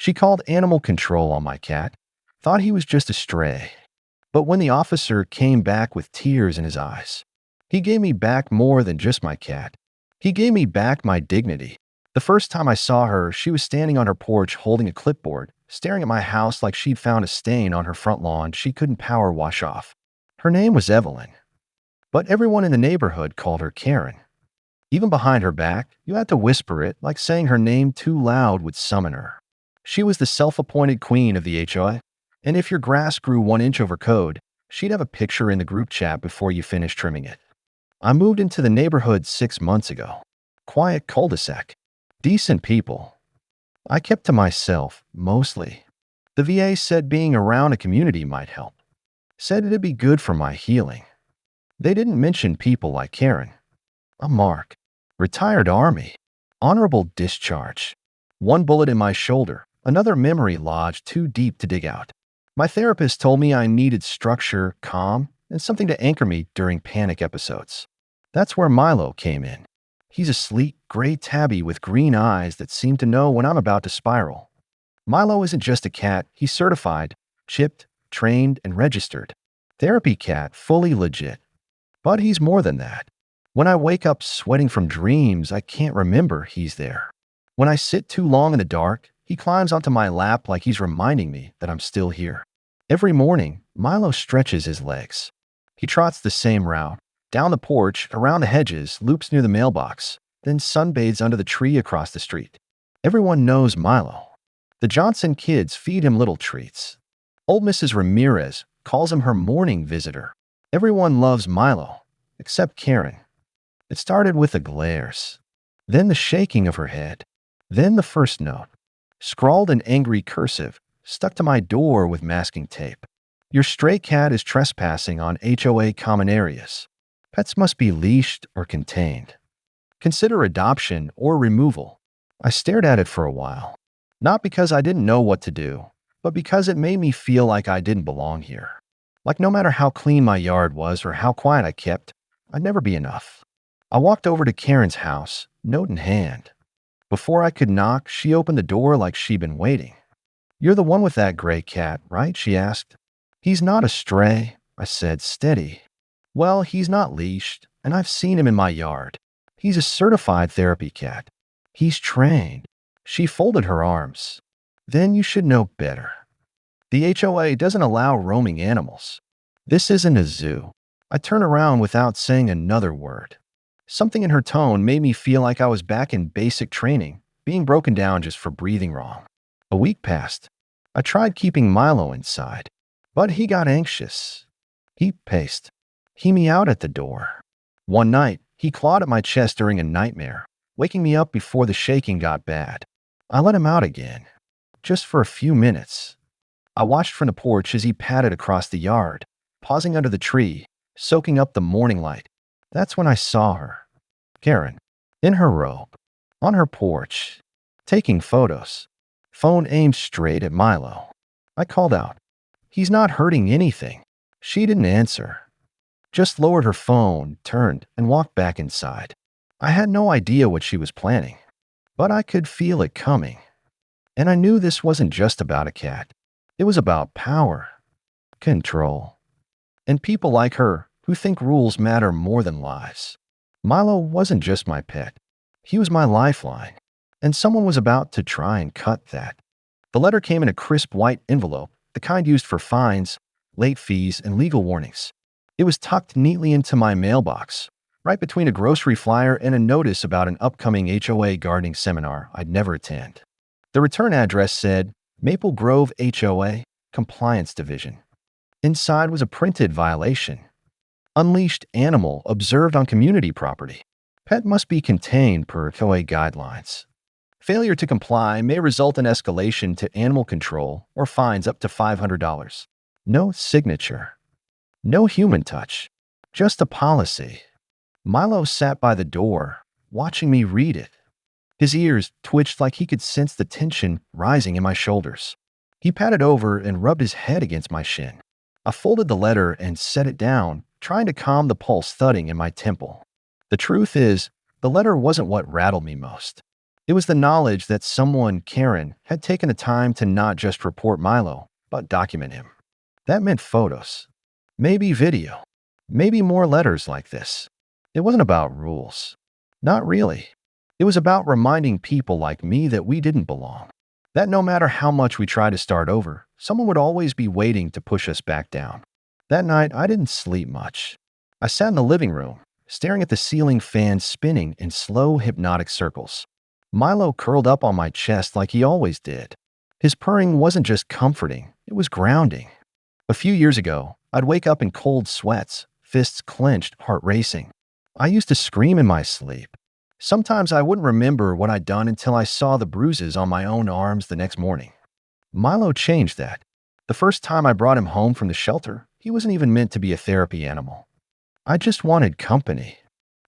She called animal control on my cat, thought he was just a stray. But when the officer came back with tears in his eyes, he gave me back more than just my cat. He gave me back my dignity. The first time I saw her, she was standing on her porch holding a clipboard, staring at my house like she'd found a stain on her front lawn she couldn't power wash off. Her name was Evelyn, but everyone in the neighborhood called her Karen. Even behind her back, you had to whisper it, like saying her name too loud would summon her. She was the self-appointed queen of the HOA, and if your grass grew 1 inch over code, she'd have a picture in the group chat before you finished trimming it. I moved into the neighborhood 6 months ago. Quiet cul-de-sac. Decent people. I kept to myself, mostly. The VA said being around a community might help. Said it'd be good for my healing. They didn't mention people like Karen. A mark. Retired Army. Honorable discharge. 1 bullet in my shoulder. Another memory lodged too deep to dig out. My therapist told me I needed structure, calm, and something to anchor me during panic episodes. That's where Milo came in. He's a sleek, gray tabby with green eyes that seem to know when I'm about to spiral. Milo isn't just a cat, he's certified, chipped, trained, and registered. Therapy cat, fully legit. But he's more than that. When I wake up sweating from dreams, I can't remember he's there. When I sit too long in the dark, he climbs onto my lap like he's reminding me that I'm still here. Every morning, Milo stretches his legs. He trots the same route, down the porch, around the hedges, loops near the mailbox, then sunbathes under the tree across the street. Everyone knows Milo. The Johnson kids feed him little treats. Old Mrs. Ramirez calls him her morning visitor. Everyone loves Milo, except Karen. It started with the glares, then the shaking of her head, then the first note, scrawled in angry cursive, stuck to my door with masking tape. Your stray cat is trespassing on HOA common areas. Pets must be leashed or contained. Consider adoption or removal. I stared at it for a while, not because I didn't know what to do, but because it made me feel like I didn't belong here. Like no matter how clean my yard was or how quiet I kept, I'd never be enough. I walked over to Karen's house, note in hand. Before I could knock, she opened the door like she'd been waiting. You're the one with that gray cat, right? She asked. He's not a stray, I said, steady. Well, he's not leashed, and I've seen him in my yard. He's a certified therapy cat. He's trained. She folded her arms. Then you should know better. The HOA doesn't allow roaming animals. This isn't a zoo. I turned around without saying another word. Something in her tone made me feel like I was back in basic training, being broken down just for breathing wrong. A week passed. I tried keeping Milo inside, but he got anxious. He paced. He meowed at the door. One night, he clawed at my chest during a nightmare, waking me up before the shaking got bad. I let him out again, just for a few minutes. I watched from the porch as he padded across the yard, pausing under the tree, soaking up the morning light. That's when I saw her. Karen, in her robe, on her porch, taking photos. Phone aimed straight at Milo. I called out. He's not hurting anything. She didn't answer. Just lowered her phone, turned, and walked back inside. I had no idea what she was planning, but I could feel it coming. And I knew this wasn't just about a cat. It was about power, control, and people like her who think rules matter more than lives. Milo wasn't just my pet. He was my lifeline, and someone was about to try and cut that. The letter came in a crisp white envelope, the kind used for fines, late fees, and legal warnings. It was tucked neatly into my mailbox, right between a grocery flyer and a notice about an upcoming HOA gardening seminar I'd never attend. The return address said, Maple Grove HOA, Compliance Division. Inside was a printed violation. Unleashed animal observed on community property. Pet must be contained per HOA guidelines. Failure to comply may result in escalation to animal control or fines up to $500. No signature. No human touch. Just a policy. Milo sat by the door, watching me read it. His ears twitched like he could sense the tension rising in my shoulders. He patted over and rubbed his head against my shin. I folded the letter and set it down, trying to calm the pulse thudding in my temple. The truth is, the letter wasn't what rattled me most. It was the knowledge that someone, Karen, had taken the time to not just report Milo, but document him. That meant photos, maybe video, maybe more letters like this. It wasn't about rules. Not really. It was about reminding people like me that we didn't belong. That no matter how much we tried to start over, someone would always be waiting to push us back down. That night, I didn't sleep much. I sat in the living room, staring at the ceiling fan spinning in slow, hypnotic circles. Milo curled up on my chest like he always did. His purring wasn't just comforting, it was grounding. A few years ago, I'd wake up in cold sweats, fists clenched, heart racing. I used to scream in my sleep. Sometimes I wouldn't remember what I'd done until I saw the bruises on my own arms the next morning. Milo changed that. The first time I brought him home from the shelter, he wasn't even meant to be a therapy animal. I just wanted company.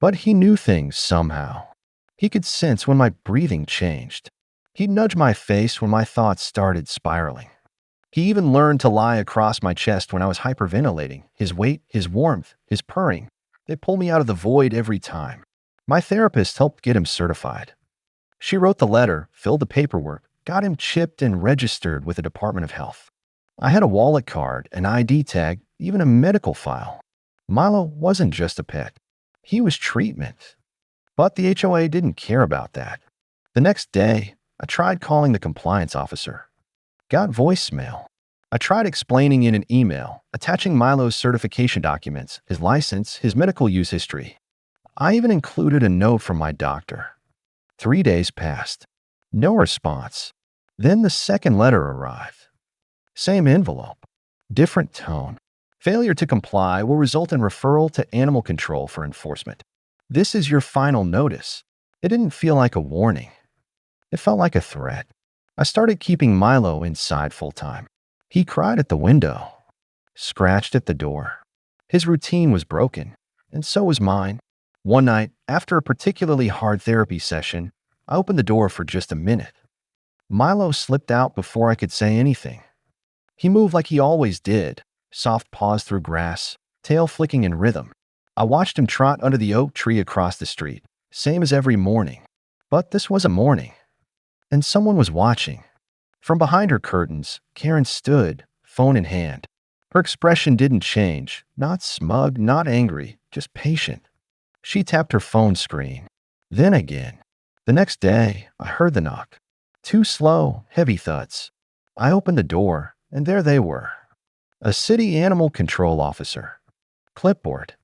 But he knew things somehow. He could sense when my breathing changed. He'd nudge my face when my thoughts started spiraling. He even learned to lie across my chest when I was hyperventilating. His weight, his warmth, his purring, they pulled me out of the void every time. My therapist helped get him certified. She wrote the letter, filled the paperwork, got him chipped and registered with the Department of Health. I had a wallet card, an ID tag, even a medical file. Milo wasn't just a pet. He was treatment. But the HOA didn't care about that. The next day, I tried calling the compliance officer. Got voicemail. I tried explaining in an email, attaching Milo's certification documents, his license, his medical use history. I even included a note from my doctor. 3 days passed. No response. Then the second letter arrived. Same envelope. Different tone. Failure to comply will result in referral to animal control for enforcement. This is your final notice. It didn't feel like a warning. It felt like a threat. I started keeping Milo inside full-time. He cried at the window, scratched at the door. His routine was broken, and so was mine. One night, after a particularly hard therapy session, I opened the door for just a minute. Milo slipped out before I could say anything. He moved like he always did, soft paws through grass, tail flicking in rhythm. I watched him trot under the oak tree across the street, same as every morning. But this was a morning, and someone was watching. From behind her curtains, Karen stood, phone in hand. Her expression didn't change, not smug, not angry, just patient. She tapped her phone screen. Then again. The next day, I heard the knock. 2 slow, heavy thuds. I opened the door, and there they were. A city animal control officer. Clipboard.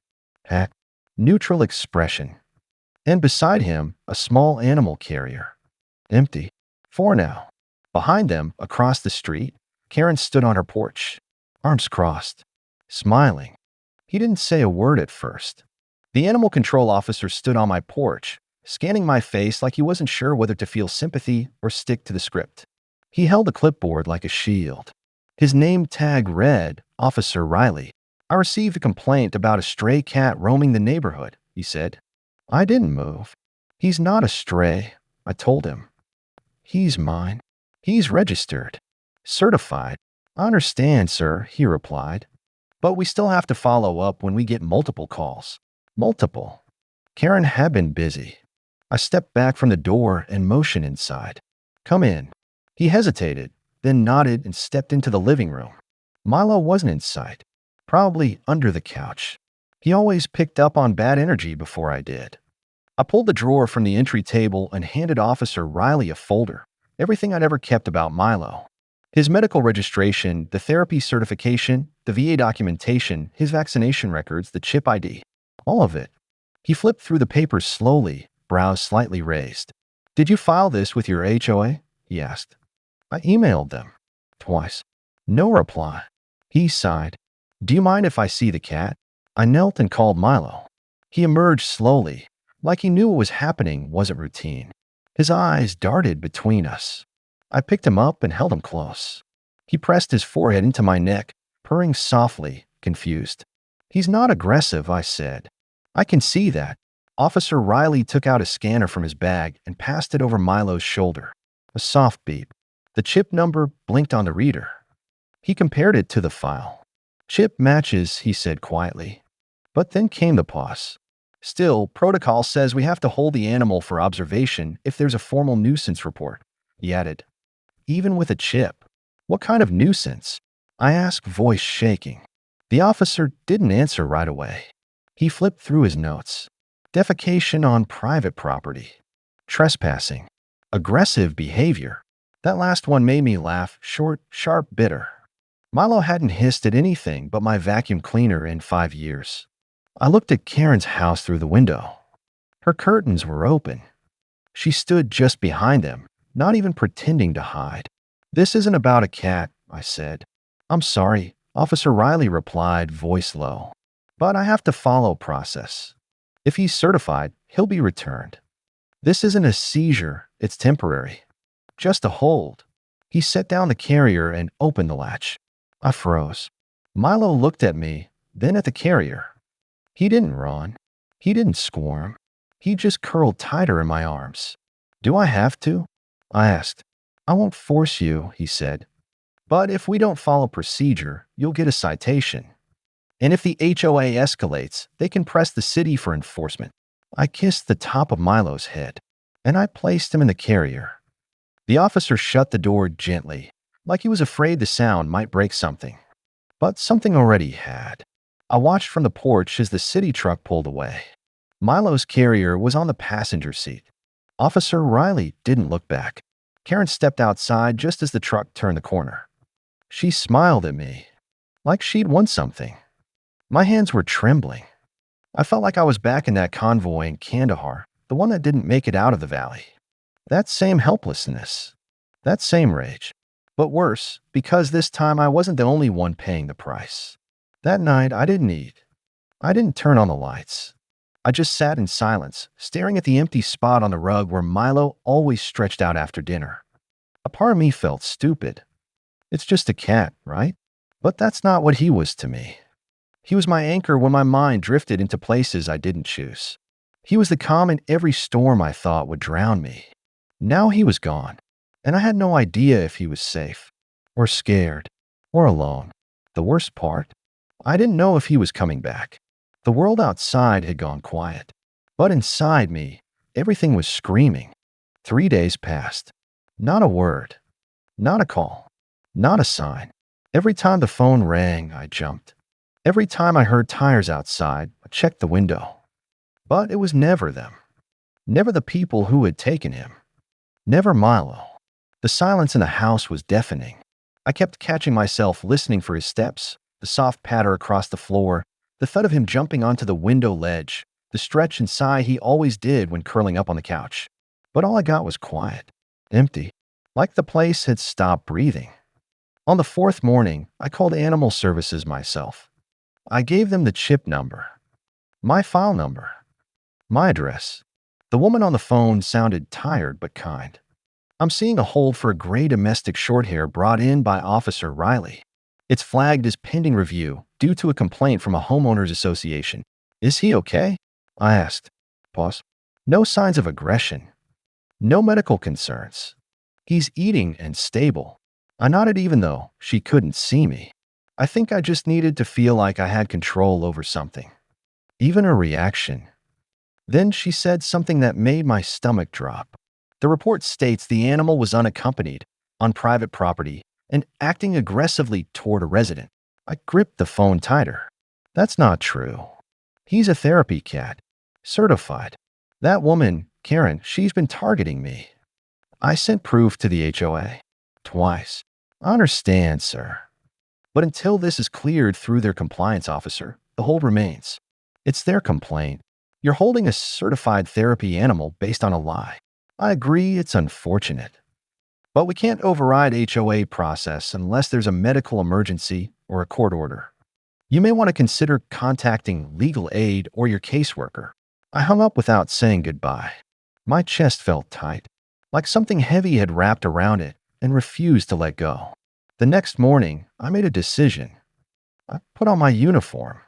Hat. Neutral expression. And beside him, a small animal carrier. Empty. For now. Behind them, across the street, Karen stood on her porch, arms crossed, smiling. He didn't say a word at first. The animal control officer stood on my porch, scanning my face like he wasn't sure whether to feel sympathy or stick to the script. He held a clipboard like a shield. His name tag read, Officer Riley. I received a complaint about a stray cat roaming the neighborhood, he said. I didn't move. He's not a stray, I told him. He's mine. He's registered. Certified. I understand, sir, he replied. But we still have to follow up when we get multiple calls. Multiple. Karen had been busy. I stepped back from the door and motioned inside. Come in. He hesitated, then nodded and stepped into the living room. Milo wasn't in sight. Probably under the couch. He always picked up on bad energy before I did. I pulled the drawer from the entry table and handed Officer Riley a folder. Everything I'd ever kept about Milo. His medical registration, the therapy certification, the VA documentation, his vaccination records, the chip ID. All of it. He flipped through the papers slowly, brows slightly raised. Did you file this with your HOA? He asked. I emailed them. Twice. No reply. He sighed. Do you mind if I see the cat? I knelt and called Milo. He emerged slowly, like he knew what was happening wasn't routine. His eyes darted between us. I picked him up and held him close. He pressed his forehead into my neck, purring softly, confused. He's not aggressive, I said. I can see that. Officer Riley took out a scanner from his bag and passed it over Milo's shoulder. A soft beep. The chip number blinked on the reader. He compared it to the file. Chip matches, he said quietly. But then came the pause. Still, protocol says we have to hold the animal for observation if there's a formal nuisance report, he added. Even with a chip. What kind of nuisance? I asked, voice shaking. The officer didn't answer right away. He flipped through his notes. Defecation on private property. Trespassing. Aggressive behavior. That last one made me laugh, short, sharp, bitter. Milo hadn't hissed at anything but my vacuum cleaner in 5 years. I looked at Karen's house through the window. Her curtains were open. She stood just behind them, not even pretending to hide. This isn't about a cat, I said. I'm sorry, Officer Riley replied, voice low. But I have to follow process. If he's certified, he'll be returned. This isn't a seizure, it's temporary. Just a hold. He set down the carrier and opened the latch. I froze. Milo looked at me, then at the carrier. He didn't run. He didn't squirm. He just curled tighter in my arms. Do I have to? I asked. I won't force you, he said. But if we don't follow procedure, you'll get a citation. And if the HOA escalates, they can press the city for enforcement. I kissed the top of Milo's head, and I placed him in the carrier. The officer shut the door gently, like he was afraid the sound might break something. But something already had. I watched from the porch as the city truck pulled away. Milo's carrier was on the passenger seat. Officer Riley didn't look back. Karen stepped outside just as the truck turned the corner. She smiled at me, like she'd won something. My hands were trembling. I felt like I was back in that convoy in Kandahar, the one that didn't make it out of the valley. That same helplessness, that same rage. But worse, because this time I wasn't the only one paying the price. That night, I didn't eat. I didn't turn on the lights. I just sat in silence, staring at the empty spot on the rug where Milo always stretched out after dinner. A part of me felt stupid. It's just a cat, right? But that's not what he was to me. He was my anchor when my mind drifted into places I didn't choose. He was the calm in every storm I thought would drown me. Now he was gone, and I had no idea if he was safe, or scared, or alone. The worst part? I didn't know if he was coming back. The world outside had gone quiet, but inside me, everything was screaming. 3 days passed. Not a word. Not a call. Not a sign. Every time the phone rang, I jumped. Every time I heard tires outside, I checked the window. But it was never them. Never the people who had taken him. Never Milo. The silence in the house was deafening. I kept catching myself listening for his steps, the soft patter across the floor, the thud of him jumping onto the window ledge, the stretch and sigh he always did when curling up on the couch. But all I got was quiet, empty, like the place had stopped breathing. On the 4th morning, I called Animal Services myself. I gave them the chip number, my file number, my address. The woman on the phone sounded tired but kind. I'm seeing a hold for a gray domestic shorthair brought in by Officer Riley. It's flagged as pending review due to a complaint from a homeowners association. Is he okay? I asked. Pause. No signs of aggression. No medical concerns. He's eating and stable. I nodded even though she couldn't see me. I think I just needed to feel like I had control over something. Even a reaction. Then she said something that made my stomach drop. The report states the animal was unaccompanied, on private property, and acting aggressively toward a resident. I gripped the phone tighter. That's not true. He's a therapy cat. Certified. That woman, Karen, she's been targeting me. I sent proof to the HOA. Twice. I understand, sir. But until this is cleared through their compliance officer, the hold remains. It's their complaint. You're holding a certified therapy animal based on a lie. I agree it's unfortunate. But we can't override HOA process unless there's a medical emergency or a court order. You may want to consider contacting legal aid or your caseworker. I hung up without saying goodbye. My chest felt tight, like something heavy had wrapped around it and refused to let go. The next morning, I made a decision. I put on my uniform.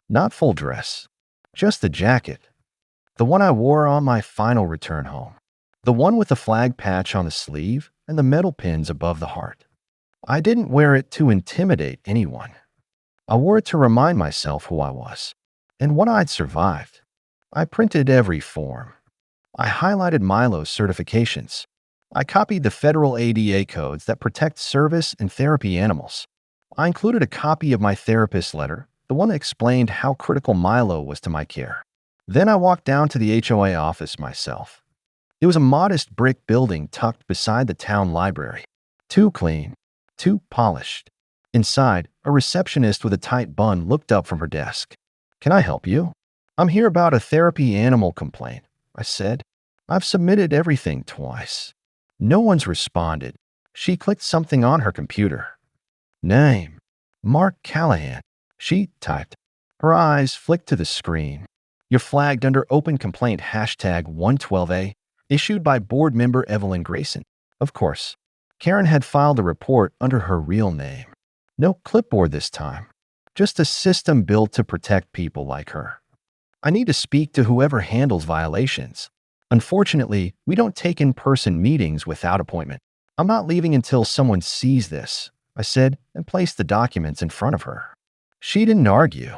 Not full dress, just the jacket. The one I wore on my final return home. The one with the flag patch on the sleeve and the metal pins above the heart. I didn't wear it to intimidate anyone. I wore it to remind myself who I was and what I'd survived. I printed every form. I highlighted Milo's certifications. I copied the federal ADA codes that protect service and therapy animals. I included a copy of my therapist's letter, the one that explained how critical Milo was to my care. Then I walked down to the HOA office myself. It was a modest brick building tucked beside the town library. Too clean, too polished. Inside, a receptionist with a tight bun looked up from her desk. "Can I help you?" "I'm here about a therapy animal complaint," I said. "I've submitted everything twice." No one's responded. She clicked something on her computer. "Name: Mark Callahan," she typed. Her eyes flicked to the screen. "You're flagged under open complaint #112A, issued by board member Evelyn Grayson." Of course, Karen had filed a report under her real name. No clipboard this time. Just a system built to protect people like her. "I need to speak to whoever handles violations. Unfortunately, we don't take in-person meetings without appointment. I'm not leaving until someone sees this," I said, and placed the documents in front of her. She didn't argue,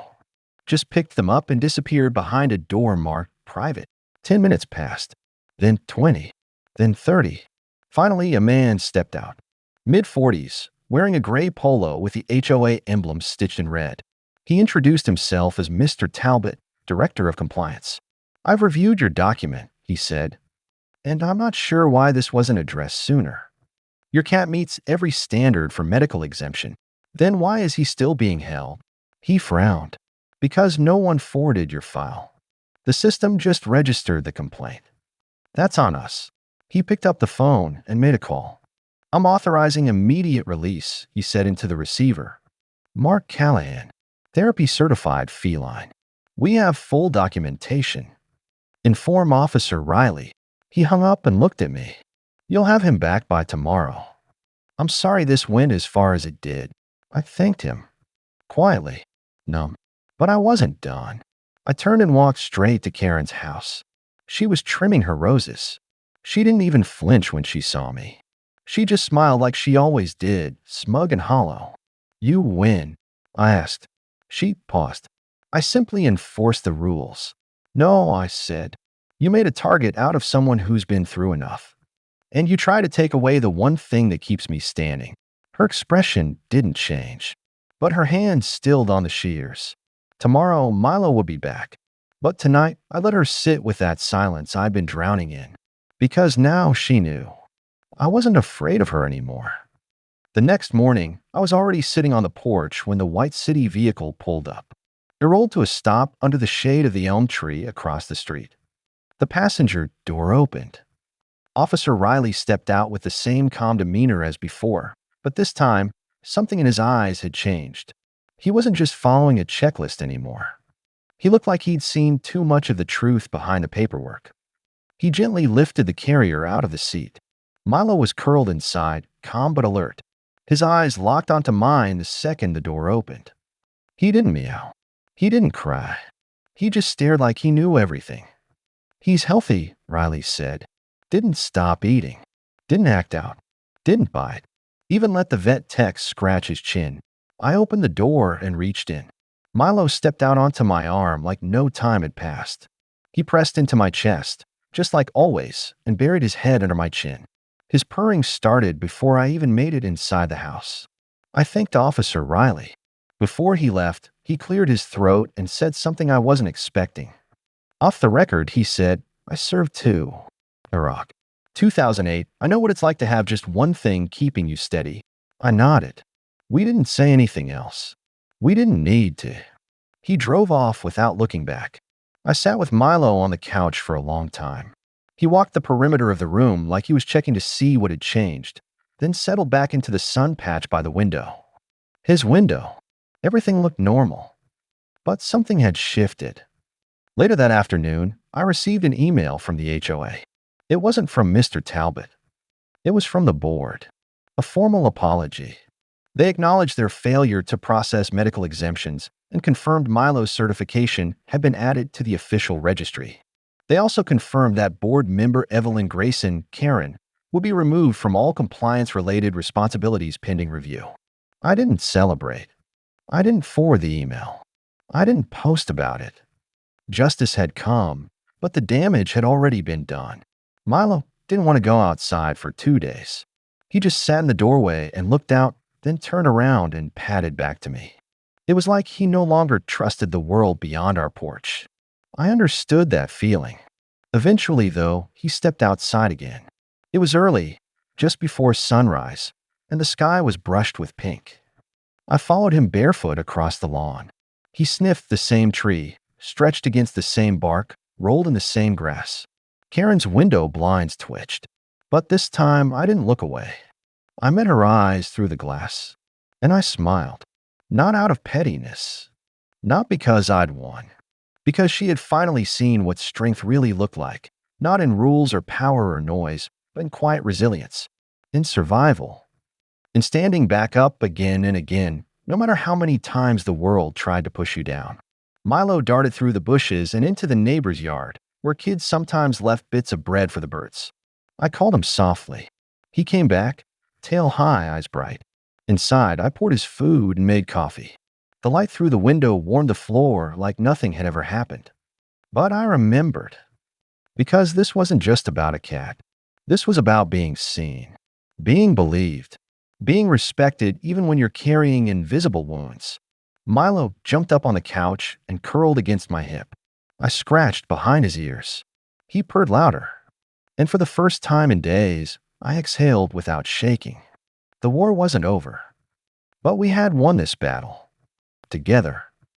just picked them up and disappeared behind a door marked private. 10 minutes passed, then 20, then 30. Finally, a man stepped out, mid-40s, wearing a gray polo with the HOA emblem stitched in red. He introduced himself as Mr. Talbot, Director of Compliance. "I've reviewed your document," he said, "and I'm not sure why this wasn't addressed sooner. Your cat meets every standard for medical exemption. Then why is he still being held?" He frowned. "Because no one forwarded your file. The system just registered the complaint. That's on us." He picked up the phone and made a call. "I'm authorizing immediate release," he said into the receiver. "Mark Callahan, therapy certified feline. We have full documentation. Inform Officer Riley." He hung up and looked at me. "You'll have him back by tomorrow." "I'm sorry this went as far as it did." I thanked him, quietly, numb. But I wasn't done. I turned and walked straight to Karen's house. She was trimming her roses. She didn't even flinch when she saw me. She just smiled like she always did, smug and hollow. "You win," I asked. She paused. "I simply enforced the rules." "No," I said. "You made a target out of someone who's been through enough. And you try to take away the one thing that keeps me standing." Her expression didn't change, but her hand stilled on the shears. Tomorrow, Milo would be back. But tonight, I let her sit with that silence I'd been drowning in. Because now she knew. I wasn't afraid of her anymore. The next morning, I was already sitting on the porch when the white city vehicle pulled up. It rolled to a stop under the shade of the elm tree across the street. The passenger door opened. Officer Riley stepped out with the same calm demeanor as before, but this time, something in his eyes had changed. He wasn't just following a checklist anymore. He looked like he'd seen too much of the truth behind the paperwork. He gently lifted the carrier out of the seat. Milo was curled inside, calm but alert. His eyes locked onto mine the second the door opened. He didn't meow. He didn't cry. He just stared like he knew everything. "He's healthy," Riley said. "Didn't stop eating. Didn't act out. Didn't bite. Even let the vet tech scratch his chin." I opened the door and reached in. Milo stepped out onto my arm like no time had passed. He pressed into my chest, just like always, and buried his head under my chin. His purring started before I even made it inside the house. I thanked Officer Riley. Before he left, he cleared his throat and said something I wasn't expecting. Off the record, he said, "I served too. Iraq. 2008, I know what it's like to have just one thing keeping you steady." I nodded. We didn't say anything else. We didn't need to. He drove off without looking back. I sat with Milo on the couch for a long time. He walked the perimeter of the room like he was checking to see what had changed, then settled back into the sun patch by the window. His window. Everything looked normal. But something had shifted. Later that afternoon, I received an email from the HOA. It wasn't from Mr. Talbot. It was from the board. A formal apology. They acknowledged their failure to process medical exemptions and confirmed Milo's certification had been added to the official registry. They also confirmed that board member Evelyn Grayson, Karen, would be removed from all compliance-related responsibilities pending review. I didn't celebrate. I didn't forward the email. I didn't post about it. Justice had come, but the damage had already been done. Milo didn't want to go outside for 2 days. He just sat in the doorway and looked out, then turned around and padded back to me. It was like he no longer trusted the world beyond our porch. I understood that feeling. Eventually, though, he stepped outside again. It was early, just before sunrise, and the sky was brushed with pink. I followed him barefoot across the lawn. He sniffed the same tree, stretched against the same bark, rolled in the same grass. Karen's window blinds twitched, but this time I didn't look away. I met her eyes through the glass, and I smiled. Not out of pettiness, not because I'd won, because she had finally seen what strength really looked like, not in rules or power or noise, but in quiet resilience, in survival, in standing back up again and again, no matter how many times the world tried to push you down. Milo darted through the bushes and into the neighbor's yard, where kids sometimes left bits of bread for the birds. I called him softly. He came back, tail high, eyes bright. Inside, I poured his food and made coffee. The light through the window warmed the floor like nothing had ever happened. But I remembered. Because this wasn't just about a cat. This was about being seen, being believed, being respected even when you're carrying invisible wounds. Milo jumped up on the couch and curled against my hip. I scratched behind his ears. He purred louder. And for the first time in days, I exhaled without shaking. The war wasn't over. But we had won this battle. Together.